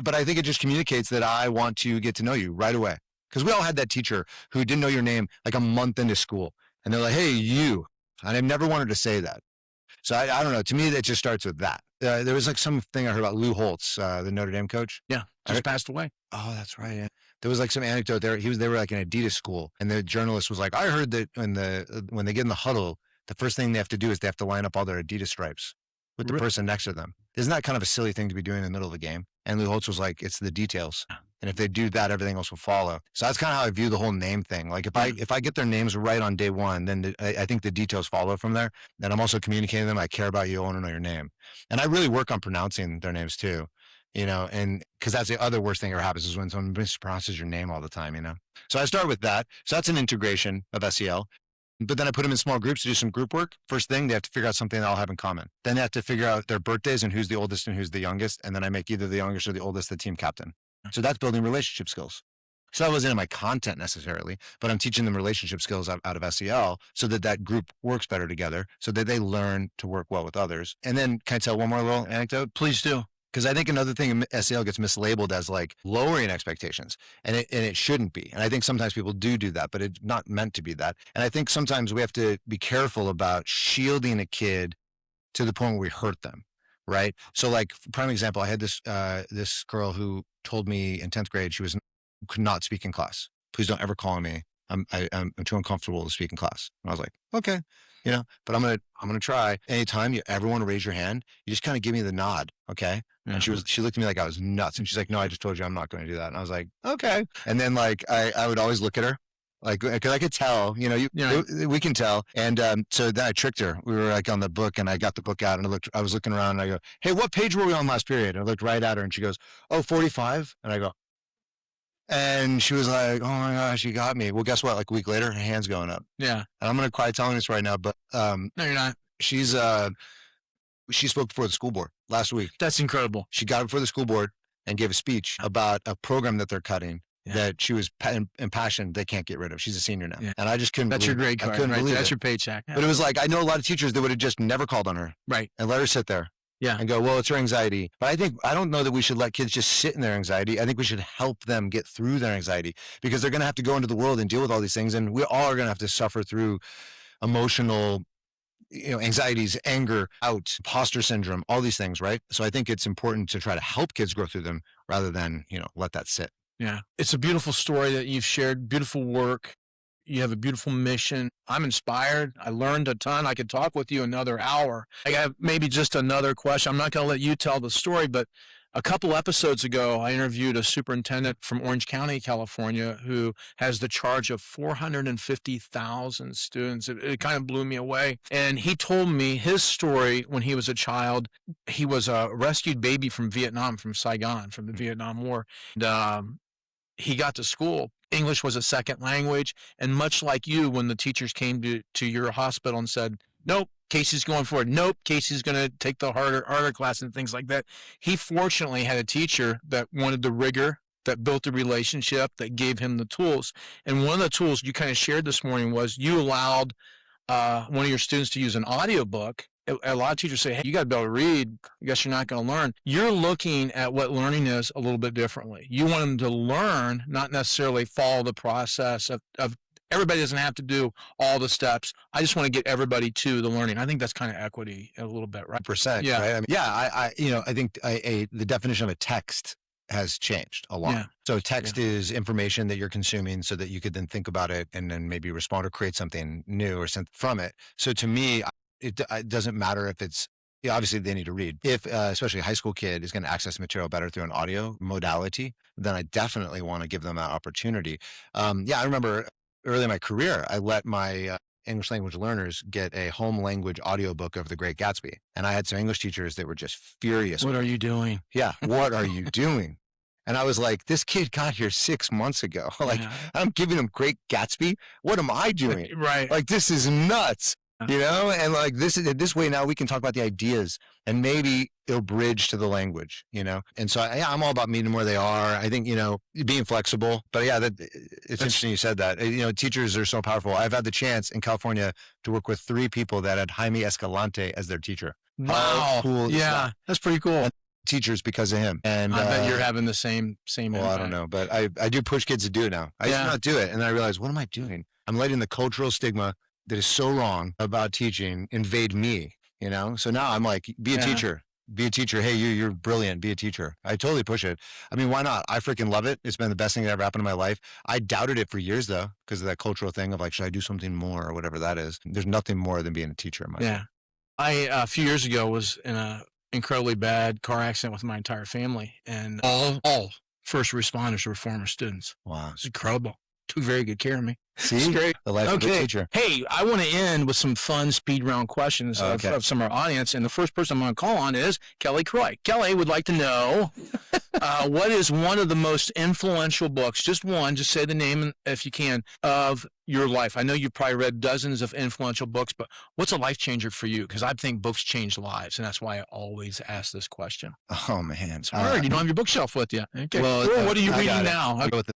But I think it just communicates that I want to get to know you right away. Because we all had that teacher who didn't know your name like a month into school. And they're like, hey, you. And I've never wanted to say that. So I don't know. To me, that just starts with that. There was like something I heard about Lou Holtz, the Notre Dame coach. Yeah, just passed away. Oh, that's right. Yeah. There was like some anecdote there. They were like an Adidas school. And the journalist was like, I heard that when they get in the huddle, the first thing they have to do is they have to line up all their Adidas stripes with the person next to them. Isn't that kind of a silly thing to be doing in the middle of a game? And Lou Holtz was like, it's the details. And if they do that, everything else will follow. So that's kind of how I view the whole name thing. Like if I get their names right on day 1, then I think the details follow from there. Then I'm also communicating to them, I care about you, I want to know your name. And I really work on pronouncing their names too, and because that's the other worst thing that ever happens is when someone mispronounces your name all the time, So I start with that. So that's an integration of SEL. But then I put them in small groups to do some group work. First thing, they have to figure out something they all have in common. Then they have to figure out their birthdays and who's the oldest and who's the youngest. And then I make either the youngest or the oldest the team captain. So that's building relationship skills. So that wasn't in my content necessarily, but I'm teaching them relationship skills out of SEL so that group works better together, so that they learn to work well with others. And then can I tell one more little anecdote? Please do. Because I think another thing in SEL gets mislabeled as like lowering expectations, and it shouldn't be. And I think sometimes people do that, but it's not meant to be that. And I think sometimes we have to be careful about shielding a kid to the point where we hurt them, right? So like, prime example, I had this girl who told me in 10th grade could not speak in class. Please don't ever call on me. I'm too uncomfortable to speak in class. And I was like, okay, but I'm gonna try. Anytime you ever want to raise your hand, you just kind of give me the nod, okay? And she looked at me like I was nuts, and she's like, no, I just told you I'm not going to do that. And I was like, okay. And then like I would always look at her, like, because I could tell, we can tell. And so then I tricked her. We were like on the book, and I got the book out, and I was looking around, and I go, hey, what page were we on last period? And I looked right at her, and she goes, oh, 45. And I go, and she was like, oh my gosh, you got me. Well, guess what? Like a week later, her hand's going up. Yeah. And I'm going to cry telling this right now, but no, you're not. She spoke before the school board last week. That's incredible. She got before the school board and gave a speech about a program that they're cutting that she was impassioned they can't get rid of. She's a senior now. Yeah. And I just couldn't That's your grade card, right? That's your paycheck. Yeah. But it was like, I know a lot of teachers that would have just never called on her. Right. And let her sit there. Yeah. And go, well, it's her anxiety. But I don't know that we should let kids just sit in their anxiety. I think we should help them get through their anxiety, because they're going to have to go into the world and deal with all these things. And we all are going to have to suffer through emotional anxieties, anger, doubt, imposter syndrome, all these things, right? So I think it's important to try to help kids grow through them rather than, let that sit. Yeah. It's a beautiful story that you've shared, beautiful work. You have a beautiful mission. I'm inspired. I learned a ton. I could talk with you another hour. I have maybe just another question. I'm not going to let you tell the story, but a couple episodes ago, I interviewed a superintendent from Orange County, California, who has the charge of 450,000 students. It kind of blew me away. And he told me his story when he was a child. He was a rescued baby from Vietnam, from Saigon, from the Vietnam War. And, he got to school. English was a second language. And much like you, when the teachers came to your hospital and said, nope, Casey's going for it. Nope, Casey's going to take the harder class and things like that. He fortunately had a teacher that wanted the rigor, that built the relationship, that gave him the tools. And one of the tools you kind of shared this morning was you allowed one of your students to use an audiobook. A lot of teachers say, hey, you got to be able to read. I guess you're not going to learn. You're looking at what learning is a little bit differently. You want them to learn, not necessarily follow the process of everybody doesn't have to do all the steps. I just want to get everybody to the learning. I think that's kind of equity a little bit, right? Percent, Yeah. right? I think the definition of a text has changed a lot. Yeah. So text is information that you're consuming so that you could then think about it and then maybe respond or create something new or something from it. So to me, it doesn't matter if it's, obviously they need to read. If especially a high school kid is going to access material better through an audio modality, then I definitely want to give them that opportunity. I remember early in my career, I let my English language learners get a home language audiobook of The Great Gatsby. And I had some English teachers that were just furious. What are you doing? Yeah. What are you doing? And I was like, this kid got here 6 months ago. I'm giving him Great Gatsby. What am I doing? Right. Like, this is nuts. And like this way now we can talk about the ideas and maybe it'll bridge to the language, And so I'm all about meeting them where they are. I think, being flexible, but it's interesting you said that, teachers are so powerful. I've had the chance in California to work with 3 people that had Jaime Escalante as their teacher. Wow. How cool is Yeah. that? That's pretty cool. And teachers because of him. And I bet you're having the same well, impact. I don't know, but I do push kids to do it now. I used to not do it. And then I realized, what am I doing? I'm letting the cultural stigma that is so wrong about teaching invade me, So now I'm like, be a teacher. Be a teacher. Hey, you're brilliant. Be a teacher. I totally push it. I mean, why not? I freaking love it. It's been the best thing that ever happened in my life. I doubted it for years, though, because of that cultural thing of like, should I do something more or whatever that is? There's nothing more than being a teacher in my life. I, a few years ago, was in a incredibly bad car accident with my entire family. And all first responders were former students. Wow. It's incredible. Took very good care of me. See? It's great. The life of a teacher. Hey, I want to end with some fun speed round questions of some of our audience. And the first person I'm going to call on is Kelly Croy. Kelly would like to know, what is one of the most influential books, just one, just say the name if you can, of your life? I know you've probably read dozens of influential books, but what's a life changer for you? Because I think books change lives, and that's why I always ask this question. Oh, man. It's hard. You don't have your bookshelf with you. Okay. Well, cool. What are you reading now? I'll go with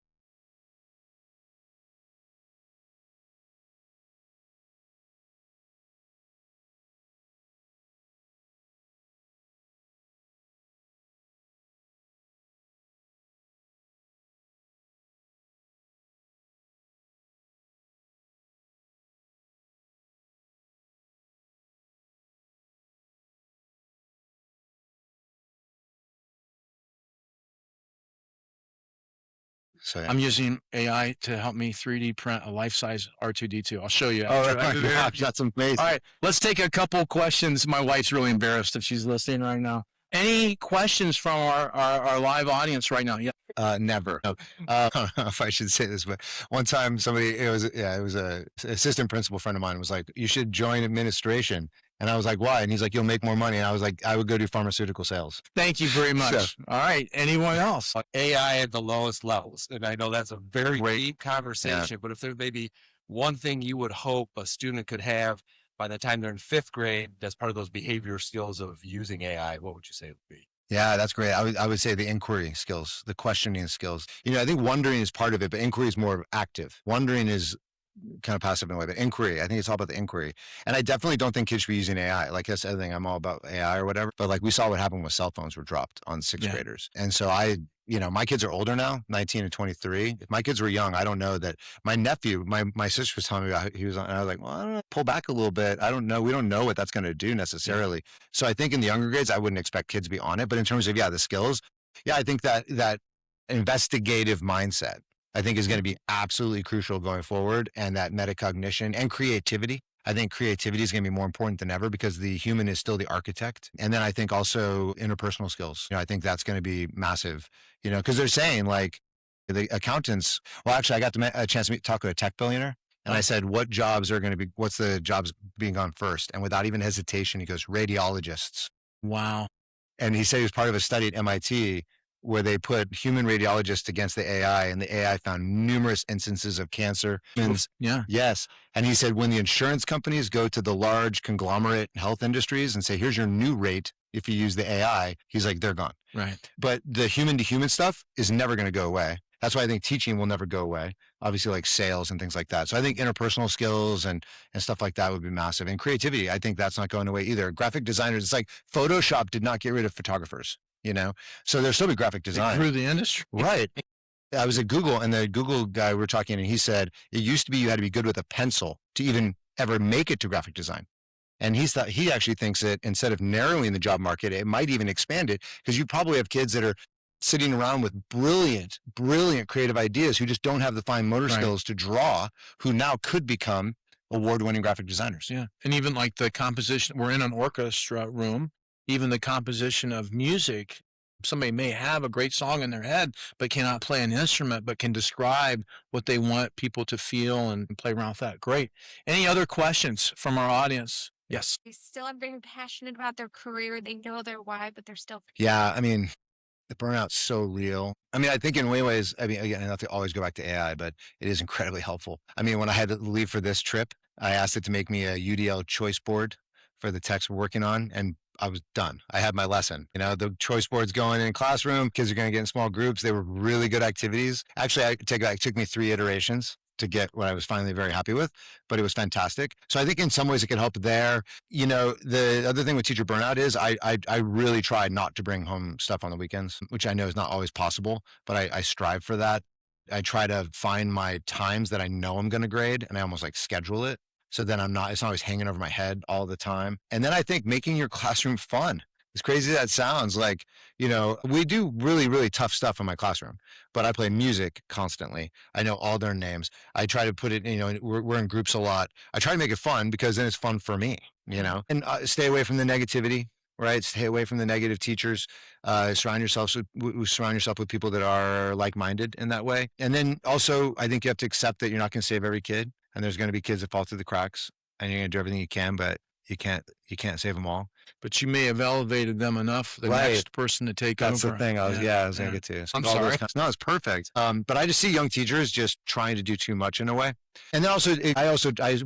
I'm using AI to help me 3D print a life-size R2-D2. I'll show you. Oh, that's amazing. All right, let's take a couple questions. My wife's really embarrassed if she's listening right now. Any questions from our live audience right now? Yeah. Never. No. I don't know if I should say this, but one time it was a assistant principal friend of mine was like, you should join administration. And I was like, why? And he's like, you'll make more money. And I was like, I would go do pharmaceutical sales. Thank you very much. All right. Anyone else? AI at the lowest levels. And I know that's a very deep conversation, but if there may be one thing you would hope a student could have by the time they're in 5th grade, that's part of those behavior skills of using AI, what would you say it would be? Yeah, that's great. I would say the inquiry skills, the questioning skills. I think wondering is part of it, but inquiry is more active. Wondering is kind of passive in a way, but inquiry, I think it's all about the inquiry. And I definitely don't think kids should be using AI. Like that's the other thing, I'm all about AI or whatever. But like we saw what happened when cell phones were dropped on 6th graders. And so I my kids are older now, 19 and 23. If my kids were young, I don't know that my nephew, my sister was telling me about, he was on, and I was like, well, I don't know, pull back a little bit. I don't know. We don't know what that's going to do necessarily. So I think in the younger grades, I wouldn't expect kids to be on it. But in terms of, the skills, I think that investigative mindset, I think is going to be absolutely crucial going forward. And that metacognition and creativity. I think creativity is going to be more important than ever because the human is still the architect. And then I think also interpersonal skills. I think that's going to be massive, because they're saying like the accountants, well, actually I got a chance to talk to a tech billionaire and I said, what's the jobs being gone first? And without even hesitation, he goes, radiologists. Wow. And he said he was part of a study at MIT where they put human radiologists against the AI, and the AI found numerous instances of cancer. Yeah. Yes. And he said when the insurance companies go to the large conglomerate health industries and say, here's your new rate if you use the AI, he's like, they're gone. Right. But the human to human stuff is never going to go away. That's why I think teaching will never go away. Obviously, like sales and things like that. So I think interpersonal skills and stuff like that would be massive. And creativity, I think that's not going away either. Graphic designers, it's like Photoshop did not get rid of photographers. So there's still be graphic design. Through the industry. Right. I was at Google, and the Google guy we were talking, and he said, it used to be you had to be good with a pencil to even ever make it to graphic design. And he actually thinks that instead of narrowing the job market, it might even expand it, because you probably have kids that are sitting around with brilliant creative ideas who just don't have the fine motor skills to draw, who now could become award-winning graphic designers. Yeah. And even like the composition, we're in an orchestra room. Even the composition of music, somebody may have a great song in their head, but cannot play an instrument, but can describe what they want people to feel and play around with that. Great. Any other questions from our audience? Yes. They still are very passionate about their career. They know their why, but they're still. Yeah. I mean, the burnout's so real. I mean, I think in many ways, again, I have to always go back to AI, but it is incredibly helpful. I mean, when I had to leave for this trip, I asked it to make me a UDL choice board for the text we're working on, and I was done. I had my lesson. The choice board's going in classroom. Kids are going to get in small groups. They were really good activities. Actually, it took me 3 iterations to get what I was finally very happy with, but it was fantastic. So I think in some ways it could help there. The other thing with teacher burnout is I really try not to bring home stuff on the weekends, which I know is not always possible, but I strive for that. I try to find my times that I know I'm going to grade, and I almost like schedule it. So then it's not always hanging over my head all the time. And then I think making your classroom fun. As crazy as that sounds, like, we do really, really tough stuff in my classroom, but I play music constantly. I know all their names. I try to put it, we're in groups a lot. I try to make it fun because then it's fun for me, and stay away from the negativity, right? Stay away from the negative teachers. Surround yourself with people that are like-minded in that way. And then also, I think you have to accept that you're not going to save every kid. And there's going to be kids that fall through the cracks, and you're going to do everything you can, but you can't save them all. But you may have elevated them enough, the next person to take over. That's the thing. I was going to get to. I'm sorry. No, it's perfect. But I just see young teachers just trying to do too much in a way. And then also,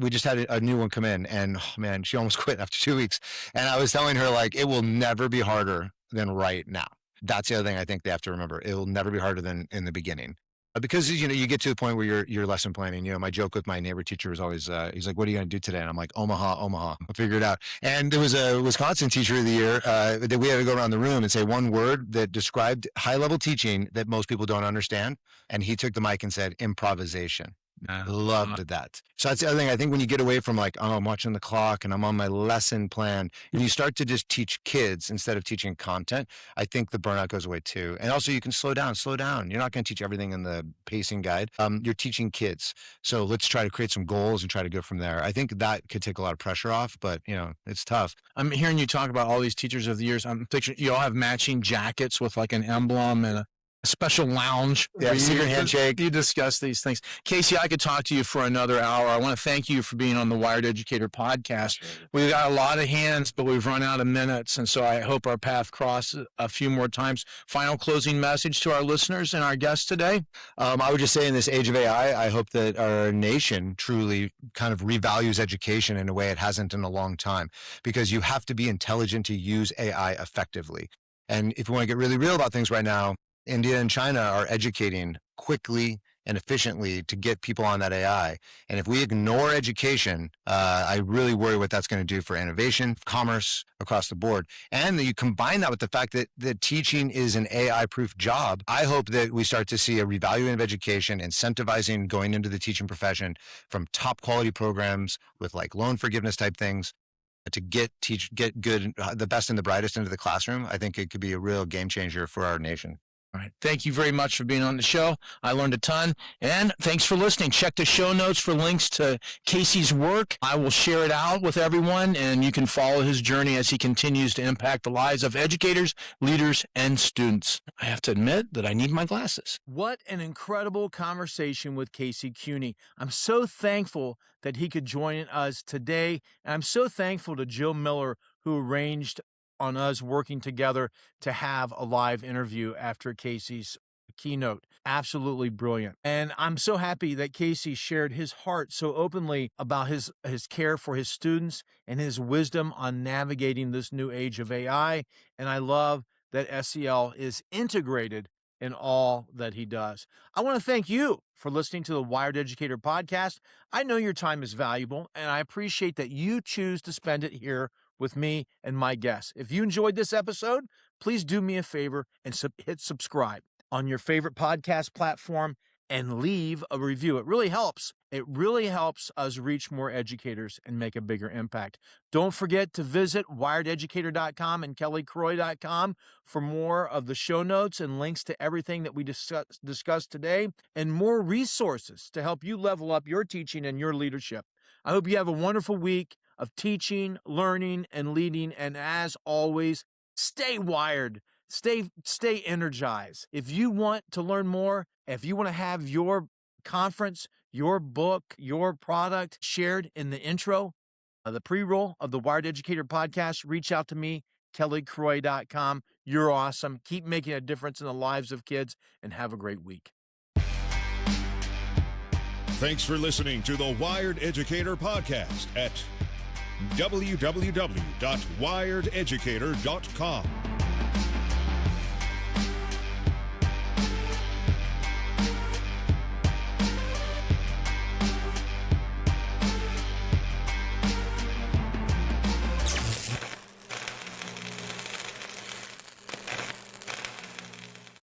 we just had a new one come in, and man, she almost quit after 2 weeks. And I was telling her, like, it will never be harder than right now. That's the other thing I think they have to remember. It will never be harder than in the beginning. Because, you get to the point where you're lesson planning. My joke with my neighbor teacher was always, he's like, what are you going to do today? And I'm like, Omaha, I'll figure it out. And there was a Wisconsin teacher of the year that we had to go around the room and say one word that described high-level teaching that most people don't understand. And he took the mic and said, improvisation. Loved that. So that's the other thing. I think when you get away from like, oh, I'm watching the clock and I'm on my lesson plan, and you start to just teach kids instead of teaching content, I think the burnout goes away too. And also you can slow down. You're not going to teach everything in the pacing guide. You're teaching kids. So let's try to create some goals and try to go from there. I think that could take a lot of pressure off, but it's tough. I'm hearing you talk about all these teachers of the years. I'm picturing you all have matching jackets with like an emblem and a special lounge. Yeah, secret handshake. You discuss these things. Casey, I could talk to you for another hour. I want to thank you for being on the Wired Educator Podcast. We've got a lot of hands, but we've run out of minutes, and so I hope our path crosses a few more times. Final closing message to our listeners and our guests today? I would just say in this age of AI, I hope that our nation truly kind of revalues education in a way it hasn't in a long time, because you have to be intelligent to use AI effectively. And if you want to get really real about things right now, India and China are educating quickly and efficiently to get people on that AI. And if we ignore education, I really worry what that's going to do for innovation, commerce across the board. And you combine that with the fact that teaching is an AI-proof job. I hope that we start to see a revaluing of education, incentivizing going into the teaching profession from top quality programs with like loan forgiveness type things to get good, the best and the brightest into the classroom. I think it could be a real game changer for our nation. All right. Thank you very much for being on the show. I learned a ton. And thanks for listening. Check the show notes for links to Casey's work. I will share it out with everyone, and you can follow his journey as he continues to impact the lives of educators, leaders, and students. I have to admit that I need my glasses. What an incredible conversation with Casey Cuny. I'm so thankful that he could join us today. And I'm so thankful to Jill Miller, who arranged on us working together to have a live interview after Casey's keynote. Absolutely brilliant. And I'm so happy that Casey shared his heart so openly about his care for his students and his wisdom on navigating this new age of AI. And I love that SEL is integrated in all that he does. I want to thank you for listening to the Wired Educator Podcast. I know your time is valuable, and I appreciate that you choose to spend it here with me and my guests. If you enjoyed this episode, please do me a favor and hit subscribe on your favorite podcast platform and leave a review. It really helps. It really helps us reach more educators and make a bigger impact. Don't forget to visit wirededucator.com and kellycroy.com for more of the show notes and links to everything that we discussed today and more resources to help you level up your teaching and your leadership. I hope you have a wonderful week of teaching, learning, and leading. And as always, stay wired, stay energized. If you want to learn more, if you want to have your conference, your book, your product shared in the intro, the pre-roll of the Wired Educator Podcast, reach out to me, kellycroy.com. You're awesome. Keep making a difference in the lives of kids, and have a great week. Thanks for listening to the Wired Educator Podcast at www.wirededucator.com.